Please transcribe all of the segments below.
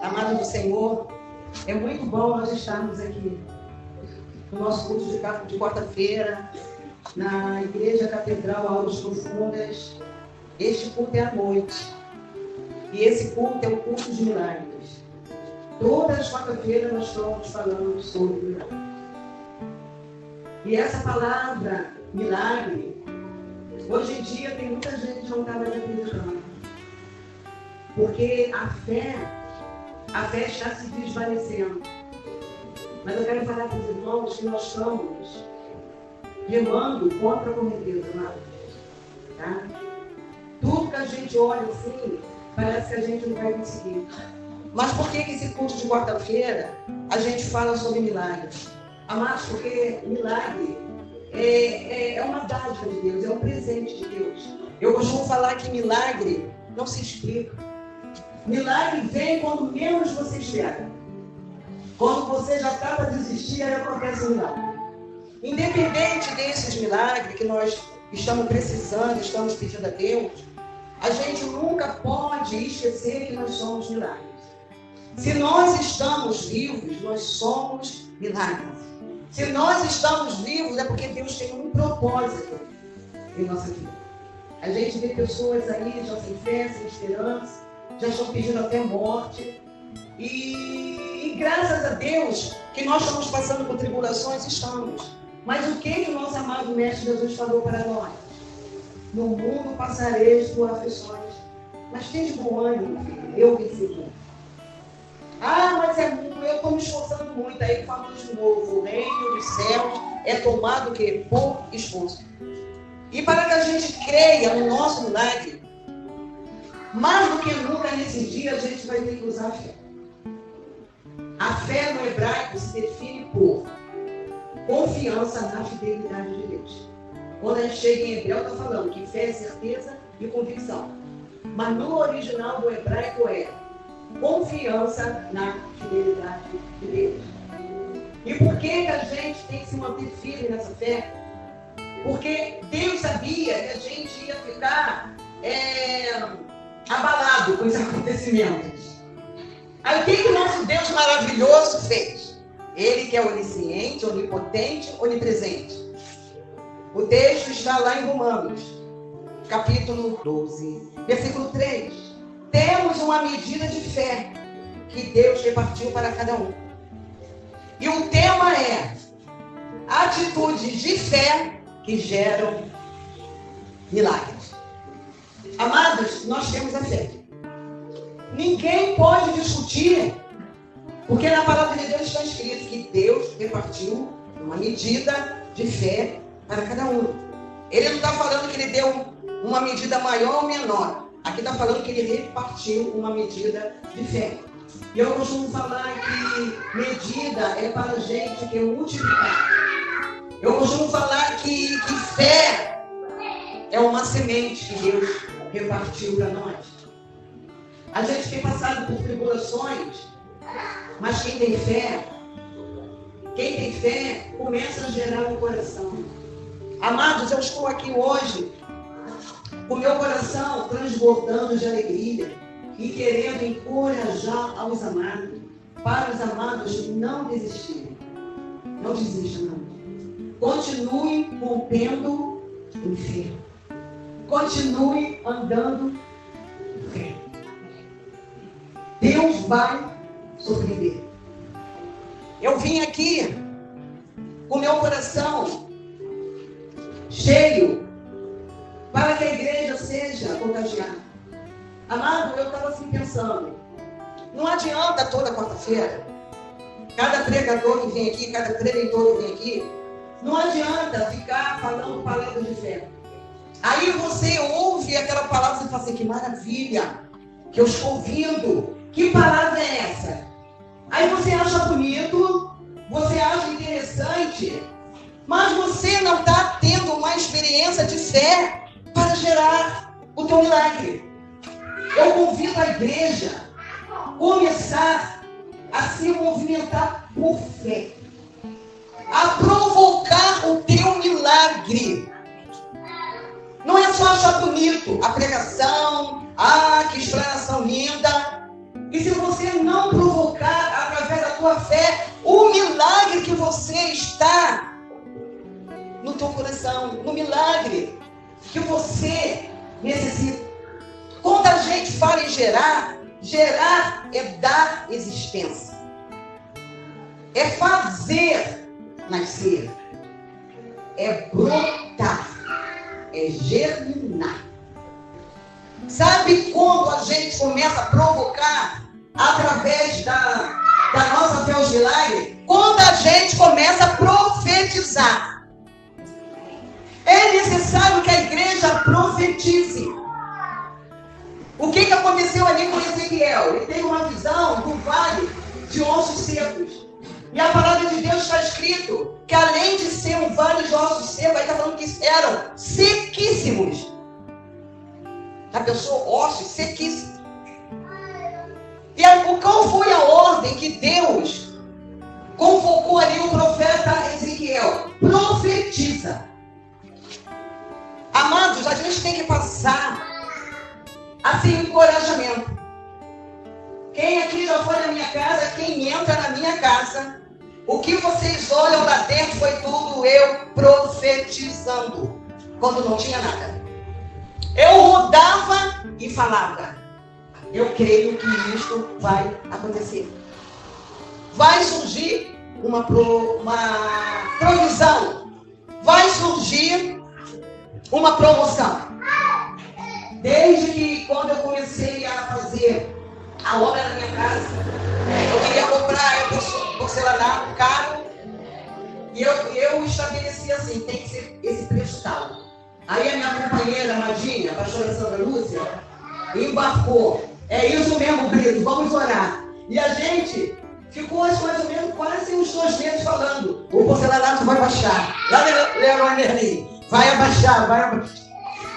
Amado do Senhor, é muito bom nós estarmos aqui no nosso culto de quarta-feira, na Igreja Catedral Águas Profundas. Este culto é à noite. E esse culto é o culto de milagres. Todas as quarta-feiras nós estamos falando sobre milagres. E essa palavra, milagre, hoje em dia tem muita gente que não está mais acreditando. Porque a fé está se desvanecendo. Mas eu quero falar para os irmãos que nós estamos remando contra a correnteza, tá? Tudo que a gente olha assim, parece que a gente não vai conseguir. Mas por que esse culto de quarta-feira a gente fala sobre milagres? Amados, porque milagre é uma dádiva de Deus, é um presente de Deus. Eu costumo falar que milagre não se explica. Milagre vem quando menos você espera. Quando você já está para desistir, aí acontece um milagre. Independente desses milagres que nós estamos precisando, estamos pedindo a Deus, a gente nunca pode esquecer que nós somos milagres. Se nós estamos vivos, nós somos milagres. Se nós estamos vivos, é porque Deus tem um propósito em nossa vida. A gente vê pessoas aí já sem fé, sem esperança, já estão pedindo até morte. E graças a Deus que nós estamos passando por tribulações, estamos. Mas o que o nosso amado Mestre Jesus falou para nós? No mundo passareis por aflições, mas tem de bom ânimo, filho, eu venci o mundo. Mas eu estou me esforçando muito. Aí ele falou de novo, o reino dos céus é tomado o quê? Por esforço. E para que a gente creia no nosso milagre, mais do que nunca nesse dia a gente vai ter que usar a fé. A fé no hebraico se define por confiança na fidelidade de Deus. Quando a gente chega em hebreu, está falando que fé é certeza e convicção. Mas no original do hebraico é confiança na fidelidade de Deus. E por que a gente tem que se manter firme nessa fé? Porque Deus sabia que a gente ia ficar abalado com esses acontecimentos. Aí o que o nosso Deus maravilhoso fez? Ele que é onisciente, onipotente, onipresente. O texto está lá em Romanos, capítulo 12, versículo 3. Temos uma medida de fé que Deus repartiu para cada um. E o tema é atitudes de fé que geram milagres. Amados, nós temos a fé. Ninguém pode discutir, porque na palavra de Deus está escrito que Deus repartiu uma medida de fé para cada um. Ele não está falando que ele deu uma medida maior ou menor. Aqui está falando que ele repartiu uma medida de fé. E eu costumo falar que medida é para a gente que é multiplicar. Eu costumo falar que fé é uma semente que Deus repartiu para nós. A gente tem passado por tribulações, mas quem tem fé começa a gerar no coração. Amados, eu estou aqui hoje com meu coração transbordando de alegria e querendo encorajar aos amados, para os amados não desistirem. Não desistam, não. Continue rompendo em fé. Continue andando em fé. Deus vai surpreender. Eu vim aqui com meu coração cheio para que a igreja seja contagiada. Amado, eu estava assim pensando, não adianta toda quarta-feira, cada pregador que vem aqui, cada preleitor que vem aqui, não adianta ficar falando palavras de fé. Aí você ouve aquela palavra e fala assim, que maravilha, que eu estou ouvindo. Que palavra é essa? Aí você acha bonito, você acha interessante, mas você não está tendo uma experiência de fé para gerar o teu milagre. Eu convido a igreja a começar a se movimentar por fé, a provocar o teu milagre. Não é só achar bonito a pregação, que explanação linda. E se você não tua fé, o milagre que você está no teu coração, no milagre que você necessita. Quando a gente fala em gerar, gerar é dar existência, é fazer nascer, é brotar, é germinar. Sabe quando a gente começa a provocar através da nossa fé aos milagres? Quando a gente começa a profetizar. É necessário que a igreja profetize. O que aconteceu ali com Ezequiel? Ele teve uma visão do vale de ossos secos. E a palavra de Deus está escrito que além de ser um vale de ossos secos, aí está falando que eram sequíssimos. Já pensou? Ossos sequíssimos. E qual foi a ordem que Deus convocou ali o profeta Ezequiel? Profetiza. Amados, a gente tem que passar assim encorajamento. Quem aqui já foi na minha casa, quem entra na minha casa, o que vocês olham lá dentro foi tudo eu profetizando, quando não tinha nada. Eu rodava e falava, eu creio que isto vai acontecer. Vai surgir uma provisão, vai surgir uma promoção. Desde que quando eu comecei a fazer a obra na minha casa, eu queria comprar porcelanato caro, e eu estabeleci assim, tem que ser esse preço tal. Aí a minha companheira, Madinha, a pastora Sandra Lúcia, embarcou. É isso mesmo, Brito, vamos orar. E a gente ficou mais ou menos quase uns 2 meses falando, o porcelanato vai baixar. Lá Leroy Merlin, vai abaixar, vai abaixar.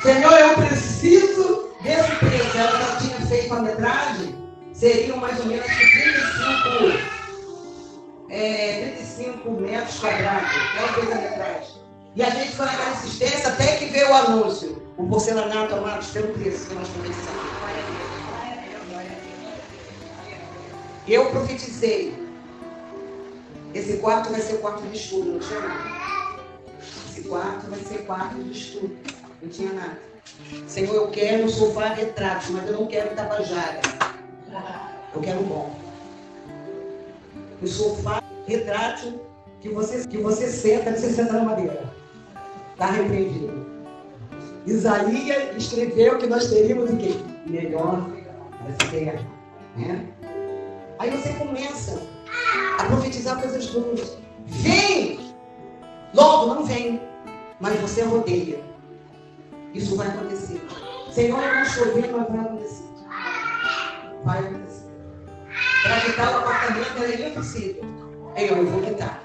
Senhor, eu preciso desse preço. Ela já tinha feito a metragem, seriam mais ou menos 35 metros quadrados. Ela fez a metragem. E a gente foi naquela insistência até que veio o anúncio. O porcelanato, amados, pelo preço que nós profetizamos. Eu profetizei. Esse quarto vai ser quarto de estudo, não tinha nada. Esse quarto vai ser quarto de estudo. Não tinha nada. Senhor, eu quero um sofá retrátil, mas eu não quero tabajara. Eu quero bom. O sofá retrátil que você senta na madeira. Está repreendido. Isaías escreveu que nós teríamos o quê? Melhor das terras. Né? Aí você começa a profetizar coisas boas. Vem! Logo, não vem. Mas você rodeia. Isso vai acontecer. Senhor, eu não estou vendo, mas vai acontecer. Vai acontecer. Para quitar o apartamento é impossível. Eu vou quitar.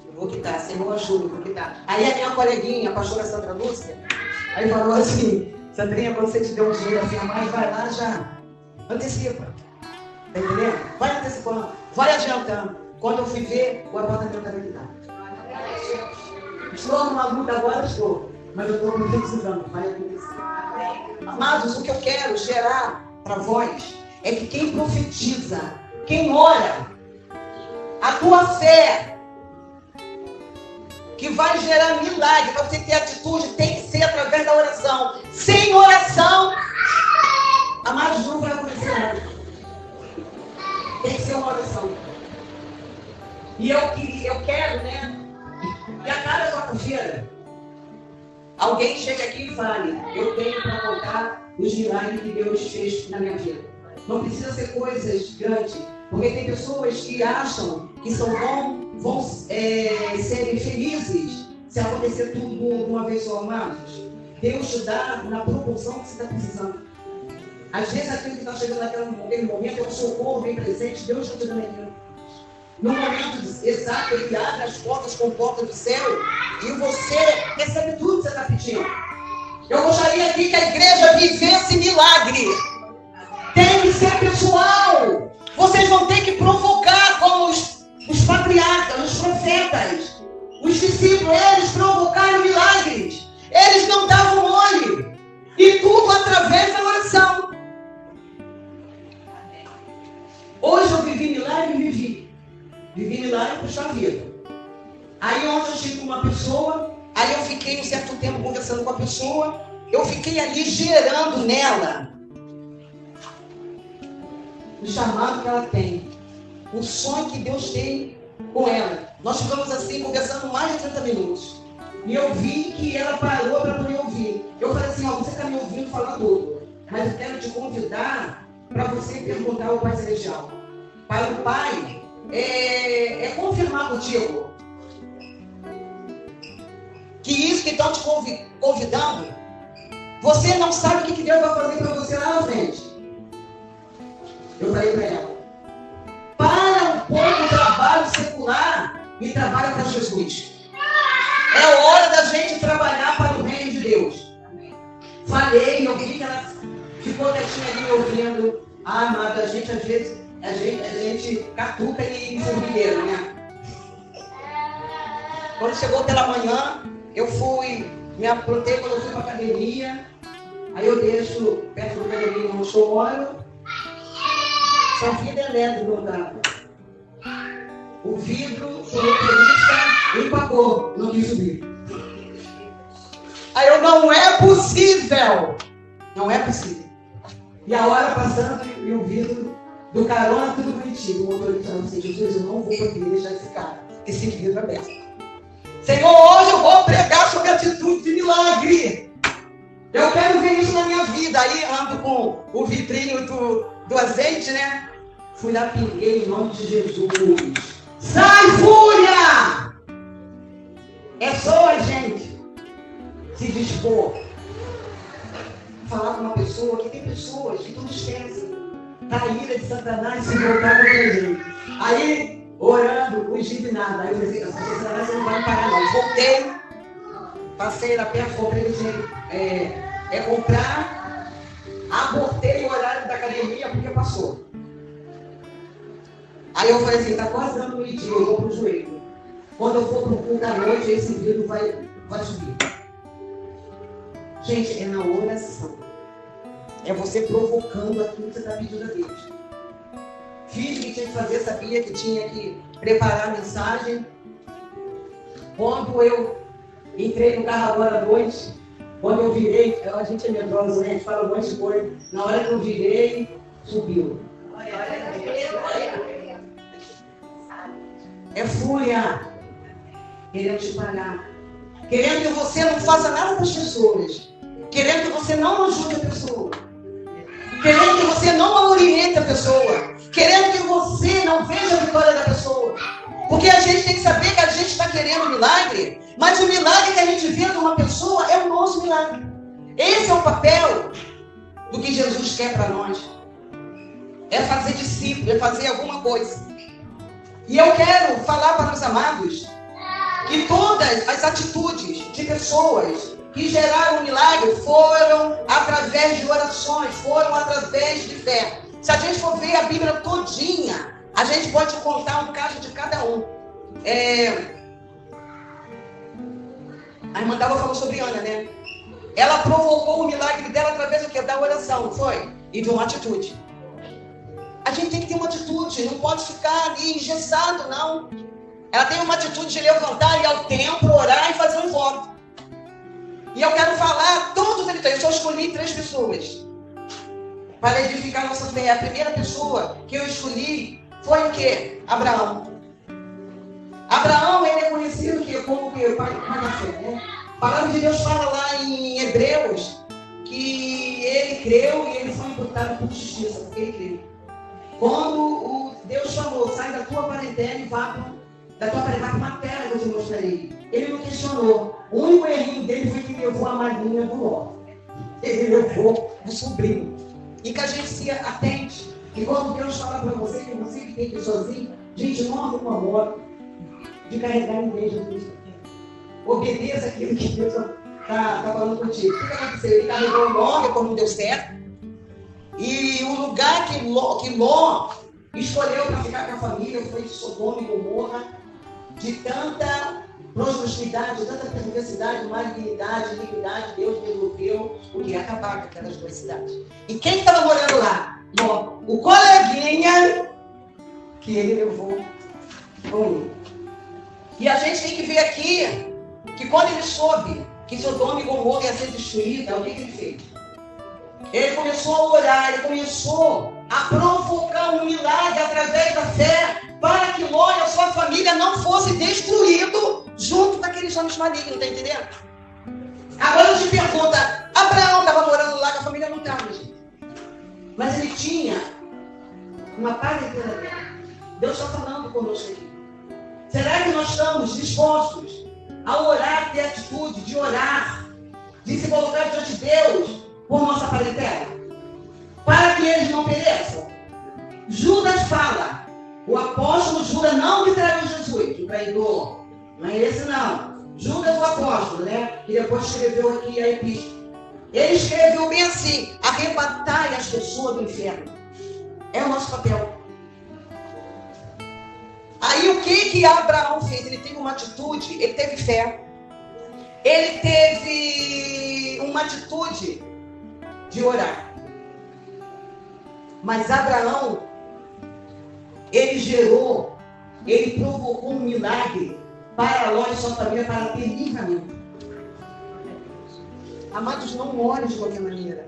Eu vou quitar. Senhor, ajuda, eu vou quitar. Aí a minha coleguinha, a pastora Sandra Lúcia, aí falou assim, Sandrinha, quando você te deu um dinheiro assim a mais, vai lá já. Antecipa. Tá entendendo? Vai antecipando. Vai adiantando. Quando eu fui ver, o apartamento estava quitado. Estou numa luta agora, estou. Mas eu estou profetizando, vai acontecer. Amados, o que eu quero gerar para vós é que quem profetiza, quem ora, a tua fé, que vai gerar milagre, para você ter atitude, tem que ser através da oração. Sem oração, amados, não vai acontecer nada. Tem que ser uma oração. E eu quero, né? E a cada quarta-feira, alguém chega aqui e fale, eu tenho para contar os milagres que Deus fez na minha vida. Não precisa ser coisas grandes, porque tem pessoas que acham que vão serem felizes se acontecer tudo de uma vez só, amados. Deus te dá na proporção que você está precisando. Às vezes aquilo que está chegando naquele momento é um socorro bem presente, Deus está te dando aquilo. No momento exato, Ele abre as portas com porta do céu e você recebe tudo que você está pedindo. Eu gostaria aqui que a igreja vivesse milagre. Tem que ser pessoal. Vocês vão ter que provocar como os patriarcas, os profetas, os discípulos. Eles provocaram milagres. Eles não davam mole. E tudo através da oração. Hoje eu vivi milagre e vivi. lá e puxou a vida. Aí ontem eu estive com uma pessoa, aí eu fiquei um certo tempo conversando com a pessoa, eu fiquei ali gerando nela o chamado que ela tem, o sonho que Deus tem com ela. Nós ficamos assim, conversando mais de 30 minutos. E eu vi que ela parou para poder ouvir. Eu falei assim, ó, você está me ouvindo falar tudo, mas eu quero te convidar para você perguntar ao Pai Celestial. Para o Pai é confirmar contigo que isso que estão te convidando, você não sabe o que Deus vai fazer para você lá na frente. Eu falei para ela, para um pouco o trabalho secular e trabalha para Jesus. É hora da gente trabalhar para o reino de Deus. Falei, eu vi que ela ficou quietinha ali me ouvindo. Ah, amada, a gente às vezes, a gente catuca e formigueiro, né? Quando chegou pela manhã, eu fui, me aprontei quando eu fui para a academia. Aí eu deixo perto do academia onde eu moro. Só vidro elétrico no carro. O vidro, o motorista empacou, não quis subir. Aí eu, não é possível. Não é possível. E a hora passando e o vidro do carona tudo bonitinho. O motorista falou assim, Jesus, eu não vou poder deixar esse vidro aberto. Senhor, hoje eu vou pregar sobre atitude de milagre. Eu quero ver isso na minha vida. Aí ando com o vidrinho do azeite, né? Fui lá, pinguei em nome de Jesus. Sai, fúria! É só a gente se dispor. Falar com uma pessoa, que tem pessoas que tudo esquecem da ira de Satanás se voltar contra a gente. Aí, orando, ungido e nada. Aí eu falei assim, Satanás você não vai me parar não. Voltei, passei lá perto, comprei comprar, abortei o horário da academia porque passou. Aí eu falei assim, tá quase dando meio-dia, eu vou pro joelho. Quando eu for pro culto da noite, esse vidro vai subir. Gente, é na oração. É você provocando aquilo que você está pedindo a Deus. Fiz o que tinha que fazer, sabia que tinha que preparar a mensagem. Quando eu entrei no carro agora à noite, quando eu virei, a gente é medroso, né? A gente fala um monte de coisa. Na hora que eu virei, subiu. É fúria. Querendo te pagar. Querendo que você não faça nada para as pessoas. Querendo que você não ajude a pessoa. Querendo que você não oriente a pessoa. Querendo que você não veja a vitória da pessoa. Porque a gente tem que saber que a gente está querendo um milagre, mas o milagre que a gente vê numa pessoa é o nosso milagre. Esse é o papel do que Jesus quer para nós. É fazer discípulo, é fazer alguma coisa. E eu quero falar para os amados que todas as atitudes de pessoas que geraram um milagre foram através de orações, foram através de fé. Se a gente for ver a Bíblia todinha, a gente pode contar um caso de cada um. A irmã Dava falou sobre Ana, né? Ela provocou o milagre dela através do quê? Da oração, não foi? E de uma atitude. A gente tem que ter uma atitude, não pode ficar ali engessado, não. Ela tem uma atitude de levantar, ir ao templo, orar e fazer um voto. E eu quero falar todos eles. Eu só escolhi 3 pessoas para edificar nossa fé. A primeira pessoa que eu escolhi foi o quê? Abraão. Abraão, ele é conhecido como o pai da fé, né? A palavra de Deus fala lá em Hebreus que ele creu e ele foi imputado por justiça, porque ele creu. Quando Deus chamou, sai da tua parentela e vá para uma terra que eu te mostrarei. Ele não questionou. O único errinho dele foi que levou a madrinha do Ló. Ele levou o sobrinho. E que a gente se atente. E quando Deus fala para você que você que tem que ir sozinho, gente, não arruma uma moto de carregar a igreja. Obedeça aquilo que Deus está falando contigo. O que aconteceu? Ele carregou o Ló, depois não deu certo. E o lugar que Ló escolheu para ficar com a família foi Sodoma e Gomorra, de tanta promiscuidade, tanta perversidade, malignidade, iniquidade. Deus resolveu o que? Acabar com aquelas 2 cidades. E quem estava morando lá? Ló. O coleguinha que ele levou E a gente tem que ver aqui que quando ele soube que Sodoma e Gomorra ia ser destruída, o que ele fez? Ele começou a orar, ele começou a provocar um milagre através da fé para que Ló e a sua família não fosse destruído junto com aqueles homens malignos, tá entendendo? Agora eu te pergunto, Abraão estava morando lá com a família, não estava, gente. Mas ele tinha uma paz eterna. Deus está falando conosco aqui. Será que nós estamos dispostos a orar, ter atitude de orar, de se colocar diante de Deus por nossa parentela, para que eles não pereçam? Judas fala, o apóstolo Judas não que traiu Jesus, o traidor, não é esse não. Judas o apóstolo, né? Que depois escreveu aqui a epístola. Ele escreveu bem assim: arrebatai as pessoas do inferno. É o nosso papel. Aí o que Abraão fez? Ele teve uma atitude, ele teve fé. Ele teve uma atitude de orar. Mas Abraão, ele provocou um milagre para Ló e sua família, para ter livramento. Amados, não ore de qualquer maneira.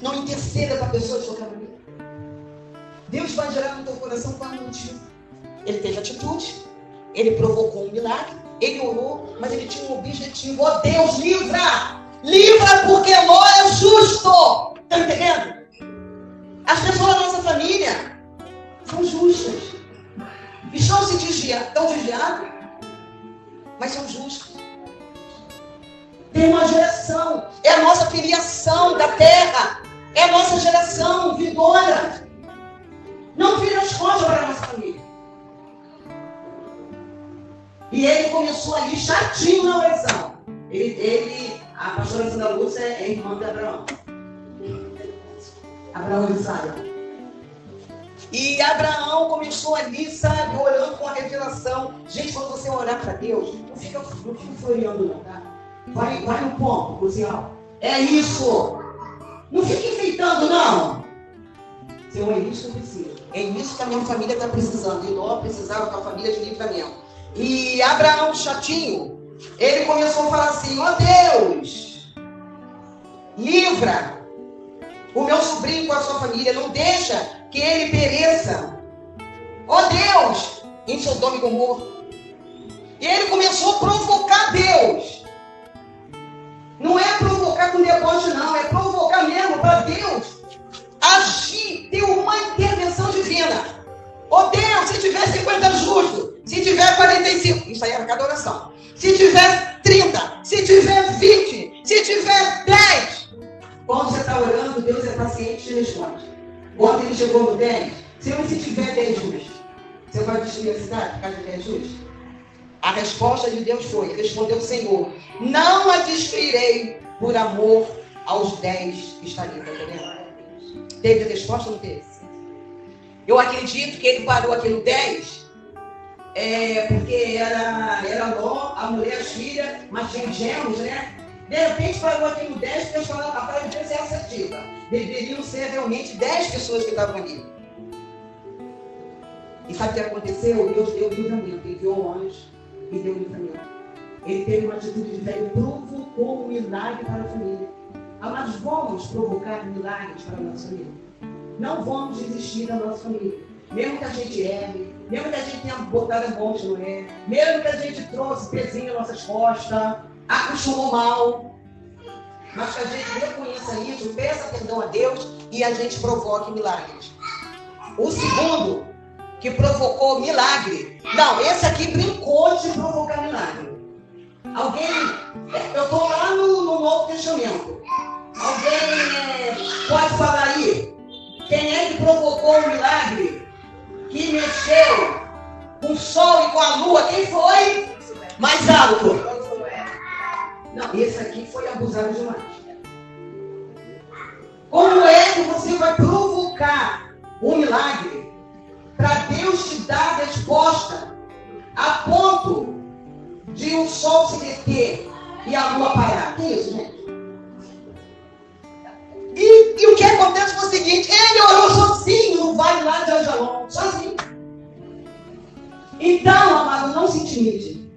Não interceda para a pessoa de qualquer maneira. Deus vai gerar no teu coração qual é o motivo. Ele teve atitude, ele provocou um milagre, ele orou, mas ele tinha um objetivo. Oh Deus, livra! Livra porque Ló é justo! Está entendendo? As pessoas da nossa família são justas. Estão desviadas, mas são justos. Tem uma geração, é a nossa filiação da terra, é a nossa geração vindoura. Não vira as costas para a nossa família. E ele começou ali chatinho na oração. A pastora Sandra Lúcia é irmã de Abraão. Abraão de Sara. E Abraão começou ali, sabe, orando com a revelação. Gente, quando você orar para Deus, não fica floreando não, tá? Vai no ponto crucial. É isso. Não fica enfeitando, não. Senhor, é isso que eu preciso. É isso que a minha família está precisando. E Ló precisava com a família de livramento. E Abraão, chatinho, ele começou a falar assim: ó Deus, livra o meu sobrinho com a sua família, não deixa que ele pereça. Ó Deus, em Sodoma e Gomorra. E ele começou a provocar Deus. Não é provocar com deboche, não, é provocar mesmo para Deus agir, ter uma intervenção divina. Ó Deus, se tiver 50 justos, se tiver 45, isso aí era cada oração. Se tiver 30, se tiver 20, se tiver 10. Quando você está orando, Deus é paciente e responde. Quando ele chegou no 10, Senhor, se tiver 10 justos, você vai destruir a cidade por causa de 10 justos? A resposta de Deus foi, respondeu o Senhor: não a destruirei por amor aos 10 que estariam, tá entendendo? Teve a resposta ou não teve? Eu acredito que ele parou aqui no 10, porque era Ló, a mulher, as filhas, mas tinha gêmeos, né? De repente parou aqui no 10, porque eles falaram, a palavra de Deus é assertiva. Deveriam ser realmente 10 pessoas que estavam ali. E sabe o que aconteceu? Deus deu livramento, enviou anjos e deu livramento. Ele teve uma atitude de fé e provocou um milagre para a família. Amados, vamos provocar milagres para a nossa família. Não vamos desistir da nossa família. Mesmo que a gente erre, mesmo que a gente tenha botado a mão, não é? Mesmo que a gente trouxe pezinho nas nossas costas, acostumou mal. Mas que a gente reconheça isso, peça perdão a Deus e a gente provoque milagres. O segundo, que provocou milagre. Não, esse aqui brincou de provocar milagre. Alguém, eu estou lá no Novo Testamento. Alguém pode falar aí? Quem é que provocou o milagre? Que mexeu com o sol e com a lua? Quem foi? Mais alto. Não, esse aqui foi abusado demais. Como é que você vai provocar um milagre para Deus te dar a resposta a ponto de o sol se deter e a lua parar? Que isso, gente? E o que acontece foi o seguinte: ele orou sozinho no vale lá de Angelon, sozinho. Então, amado, não se intimide.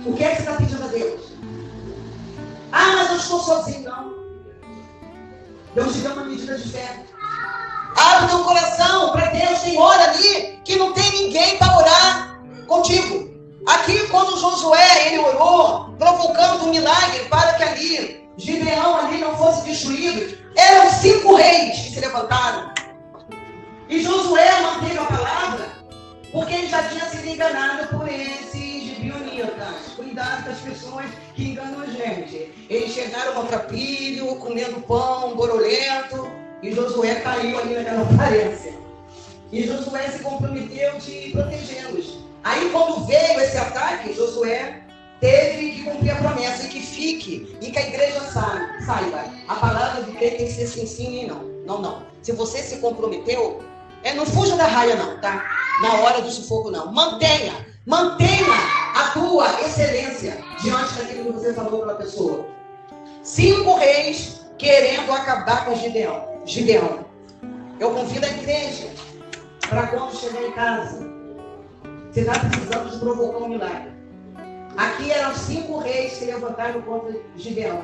O que é que você está pedindo a Deus? Ah, mas eu estou sozinho. Não. Deus te deu uma medida de fé. Abre teu coração para Deus. Tem hora ali que não tem ninguém para orar contigo. Aqui, quando Josué, ele orou, provocando um milagre para que ali, Gibeão ali não fosse destruído, eram 5 reis que se levantaram. E Josué manteve a palavra, porque ele já tinha sido enganado por esses gibeonitas. Cuidado com as pessoas que enganam a gente. Eles chegaram maltrapilho, comendo pão, borolento, e Josué caiu ali naquela aparência. E Josué se comprometeu de protegê-los. Aí, quando veio esse ataque, Josué teve que cumprir a promessa e que fique, e que a igreja saiba. A palavra de Deus tem que ser sim, sim e não. Não. Se você se comprometeu, não fuja da raia não, tá? Na hora do sufoco não. Mantenha a tua excelência diante daquilo que você falou para a pessoa. 5 reis querendo acabar com Gibeão. Eu convido a igreja para quando chegar em casa, você está precisando de provocar um milagre. Aqui eram 5 reis que levantaram contra Gibeão.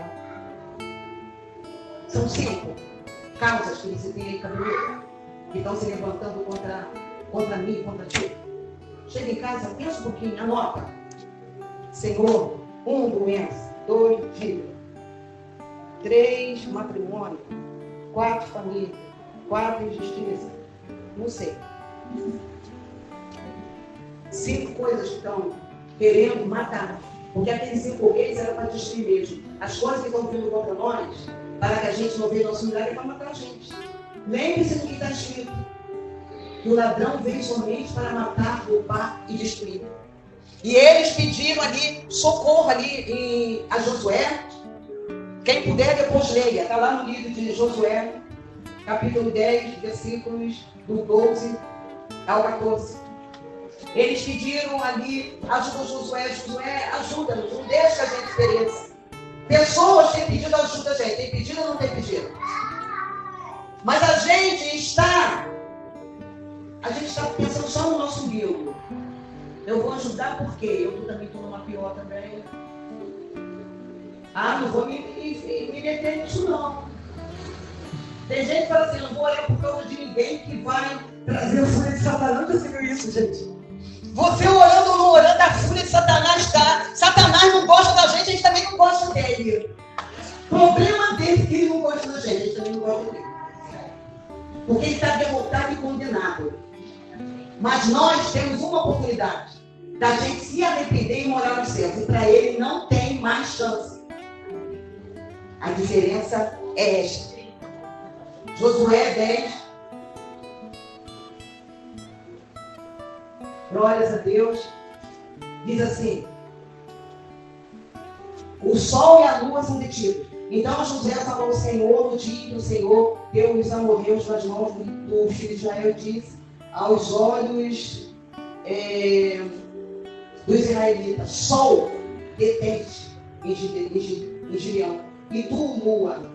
São 5 causas que você tem aí, cabelo, que estão se levantando contra mim, contra ti. Chega em casa, pensa um pouquinho, anota. Senhor, 1, doença. 2, dívida. 3, matrimônio. 4, família. 4, injustiça. Não sei. 5 coisas que estão querendo matar. Porque aqueles 5 reis eram para destruir mesmo. As coisas que estão vindo contra nós, para que a gente não veja nosso milagre, é para matar a gente. Lembre-se do que está escrito. Que o ladrão veio somente para matar, roubar e destruir. E eles pediram ali socorro ali a Josué. Quem puder depois leia. Está lá no livro de Josué, capítulo 10, versículos do 12 ao 14. Eles pediram ali ajuda a Josué. Josué, ajuda-nos, não deixa que a gente pereça. Pessoas têm pedido ajuda a gente. Tem pedido ou não tem pedido? Mas a gente está pensando só no nosso umbigo. Eu vou ajudar porque eu também estou numa pior também. Não vou me meter nisso não. Tem gente que fala assim, não vou orar por causa de ninguém que vai trazer a fúria de Satanás. Você viu isso, gente? Você orando ou não orando, a fúria de Satanás está. Satanás não gosta da gente, a gente também não gosta dele. Problema dele é que ele não gosta da gente, a gente também não gosta dele. Porque ele está derrotado e condenado. Mas nós temos uma oportunidade da gente se arrepender e morar nos céus. E para ele não tem mais chance. A diferença é esta. Josué 10. Glórias a Deus. Diz assim: o sol e a lua são detidos. Então José falou ao Senhor no dia que o Senhor deu os amorreus nas mãos do filho de Israel, disse aos olhos dos israelitas: sol, detente em Gibeão, e tu, lua,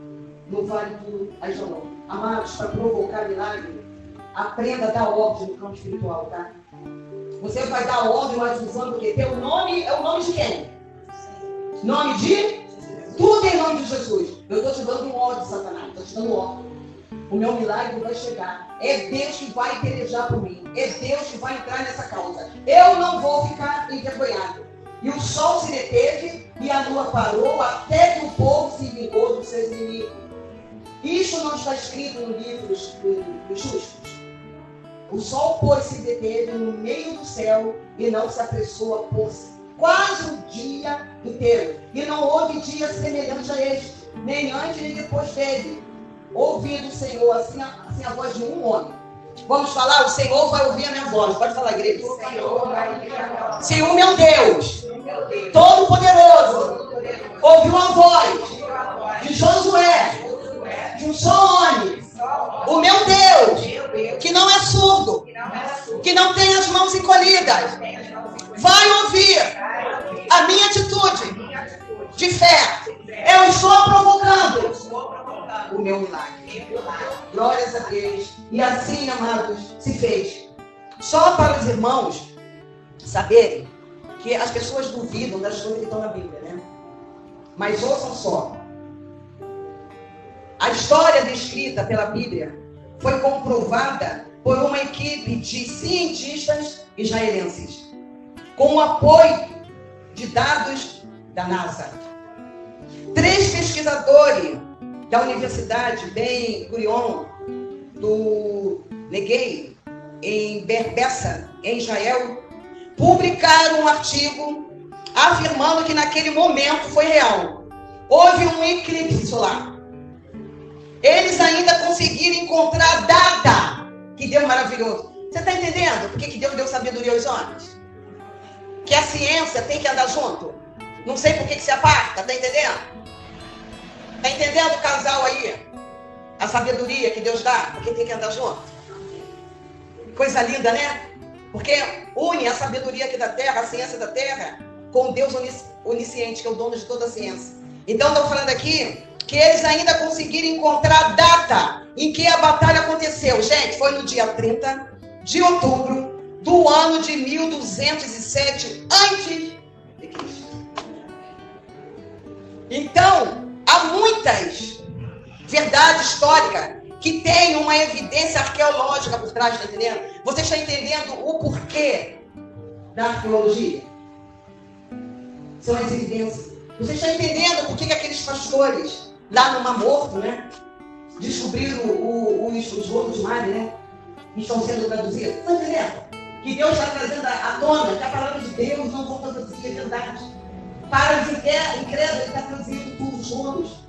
no vale do Ajalon. Amados, para provocar milagre, aprenda a dar ordem no campo espiritual, tá? Você vai dar ordem, mas usando o quê? Teu nome é o nome de quem? Nome de? Tudo em nome de Jesus. Eu estou te dando um ordem, Satanás. Estou te dando ordem. O meu milagre vai chegar. É Deus que vai pelejar por mim. É Deus que vai entrar nessa causa. Eu não vou ficar envergonhado. E o sol se deteve e a lua parou até que o povo se vingou dos seus inimigos. Isso não está escrito no livro dos justos. O sol, pois, se deteve no meio do céu e não se apressou a pôr-se quase o dia inteiro. E não houve dia semelhante a este, nem antes nem depois dele. Ouvindo o Senhor assim a voz de um homem. Vamos falar? O Senhor vai ouvir a minha voz. Pode falar, igreja. Se o meu Deus, Todo-Poderoso, ouviu a voz de Josué, de um só homem, o meu Deus, que não é surdo, que não tem as mãos encolhidas, vai ouvir a minha atitude de fé. Eu estou provocando o meu milagre. Glórias a Deus. E assim, amados, se fez. Só para os irmãos saberem que as pessoas duvidam das coisas que estão na Bíblia, né? Mas ouçam só. A história descrita pela Bíblia foi comprovada por uma equipe de cientistas israelenses, com o apoio de dados da NASA. 3 pesquisadores da Universidade Ben Gurion, do Negev, em Berbessa, em Israel, publicaram um artigo afirmando que naquele momento foi real. Houve um eclipse solar. Eles ainda conseguiram encontrar data. Que Deus maravilhoso. Você está entendendo por que Deus deu sabedoria aos homens? Que a ciência tem que andar junto. Não sei por que se aparta, está entendendo? Está entendendo o casal aí? A sabedoria que Deus dá, porque tem que andar junto. Coisa linda, né? Porque une a sabedoria aqui da terra, a ciência da terra, com Deus onisciente, que é o dono de toda a ciência. Então, estou falando aqui que eles ainda conseguiram encontrar a data em que a batalha aconteceu. Gente, foi no dia 30 de outubro do ano de 1207 a.C. Então, há muitas verdades históricas que têm uma evidência arqueológica por trás, está entendendo? Você está entendendo o porquê da arqueologia? São as evidências. Você está entendendo por que aqueles pastores lá no Mar Morto, né, descobriram os rolos de mar, né, que estão sendo traduzidos? Está entendendo? Que Deus está trazendo à tona, que a palavra de Deus não vão traduzir a verdade. Para de incrédulo, ele está traduzindo tudo, os rolos.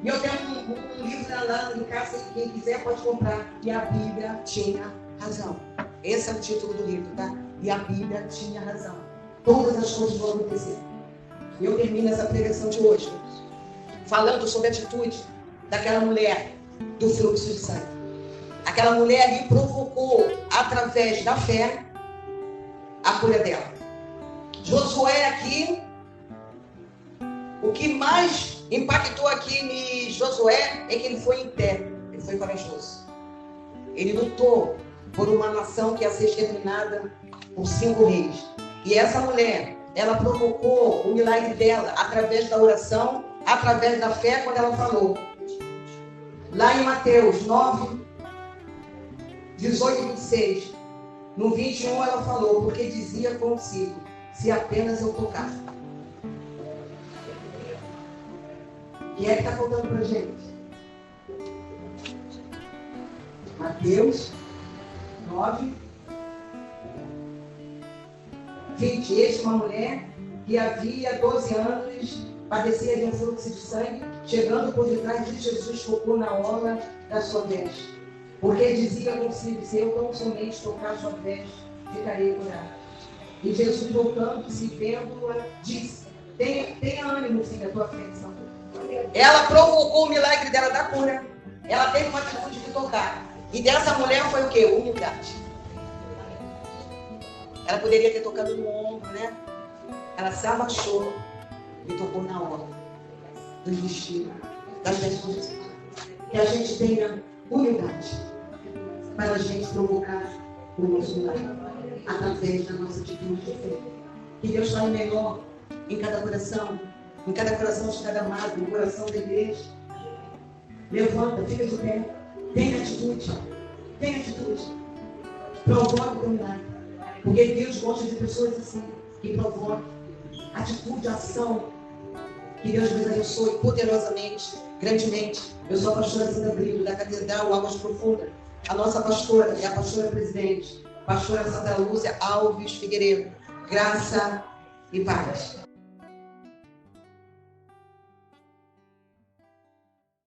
E eu tenho um livro lá em casa, quem quiser pode comprar. E a Bíblia tinha razão. Esse é o título do livro, tá? E a Bíblia tinha razão. Todas as coisas vão acontecer. E eu termino essa pregação de hoje falando sobre a atitude daquela mulher do fluxo de sangue. Aquela mulher ali provocou, através da fé, a cura dela. Josué aqui, o que mais impactou aqui em Josué é que ele foi íntegro, ele foi corajoso. Ele lutou por uma nação que ia ser exterminada por 5 reis. E essa mulher, ela provocou o milagre dela através da oração, através da fé, quando ela falou. Lá em Mateus 9, 18 e 26, no 21 ela falou, porque dizia consigo, se apenas eu tocar. E é que está faltando para a gente. Mateus 9, 20. Este uma mulher que havia 12 anos padecia de um fluxo de sangue, chegando por detrás de Jesus, tocou na orla da sua veste. Porque dizia consigo, se eu tão somente tocar sua veste, ficarei curado. E Jesus, voltando-se, vendo-a, disse, tenha ânimo, filha, a tua fé é salva. Ela provocou o milagre dela da cura. Ela teve uma atitude de tocar. E dessa mulher foi o quê? Humildade. Ela poderia ter tocado no ombro, né? Ela se abaixou e tocou na orla dos vestidos, das vestes. Que a gente tenha humildade para a gente provocar o nosso milagre através da nossa atitude de fé. Que Deus fale melhor em cada coração de cada amado, no coração da igreja. Levanta, fica de pé, tem atitude, provoca o milagre, porque Deus gosta de pessoas assim, que provocam atitude, ação. Que Deus nos abençoe poderosamente, grandemente. Eu sou a pastora Cida Brito, da Catedral Águas Profundas. A nossa pastora é a pastora presidente, pastora Santa Lúcia Alves Figueiredo. Graça e paz.